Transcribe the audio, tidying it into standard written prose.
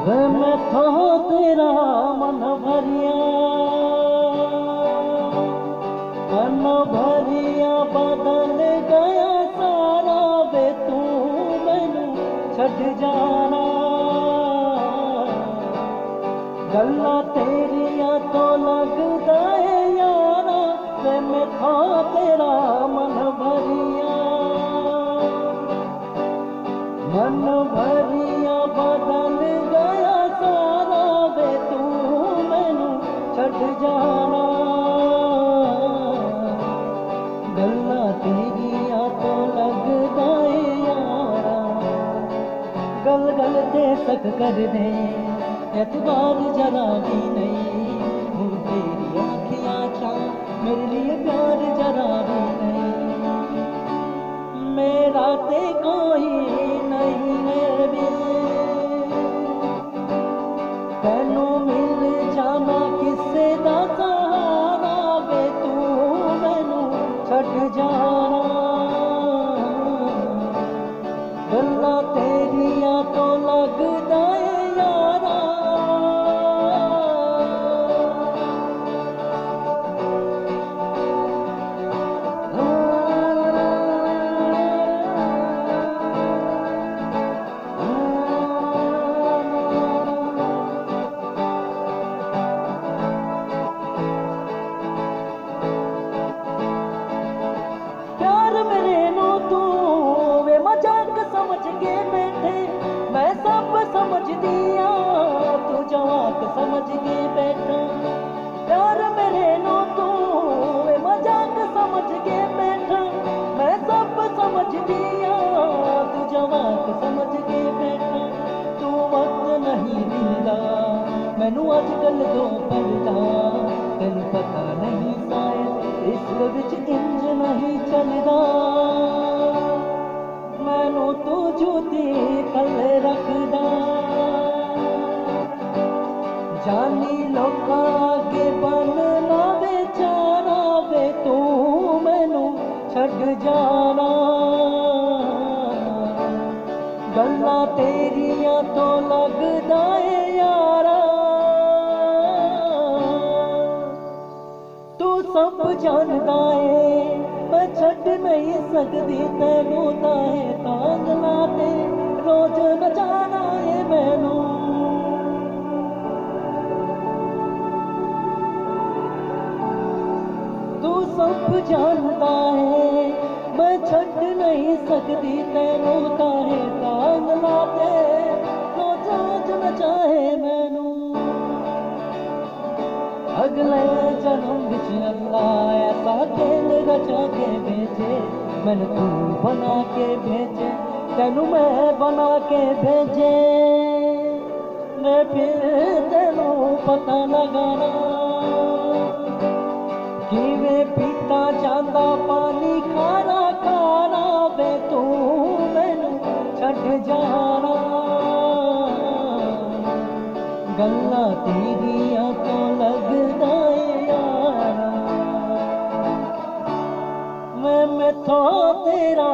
वे मैं तो तेरा मन भरिया बदल गया सारा वे तू मैनू छड़ जाना गल्ला तेरिया तो लगदा है यारा वे मैं तो तेरा मन भरिया बदल गया सारा वे तू मैनू छड़ जाना गल्ला तेरिया तो लगदा है यारा गल गल ते सक कर दे एतबार जरा भी नहीं हूँ तेरी आँखियाँ चा मेरे लिए प्यार जरा भी नहीं मेरा ते कोई नहीं है भी तेनू मिल जाना किसे दा सहारा वे तू मैनू छड़ जाना गल्ला तेरिया तो लगदा है यारा समझ के बैठे मैं सब समझ दिया तू जवाक समझ के बैठा प्यार मेरे नो तू मजाक समझ के बैठा मैं सब समझ दिया तू जवाक समझ के बैठा तू वक्त नहीं मिलदा मैनू अजकल दो पलदा तेन पता नहीं शायद इश्क विच इंज नहीं चलदा मैनू तू जूती थले रखदा जानी लोकां अगे बनना बेचारा वे तू मैनू छड़ जाना गल्ला तेरिया तो लगदा है यारा तू सब जानदा है मैं छड़ नहीं सकती तेनू ताए तांग लाते रोज नचाना है मैनू तू सब जानता है मैं छड़ नहीं सकती तेनू ताए तांग लाते रोज नचाए मैनू अगले जन्म बिच अल्लाह ऐसा खेल रचा के भेजे मैंने तू बना के भेजे तेनू मैं बना के भेजे मैं फिर तेनू पता लगाना किवें पीता जांदा पानी खाना खाना वे तू मैनू छड़ जाना गल्ला तेरिया तो लगदा है यारा मैं तो तेरा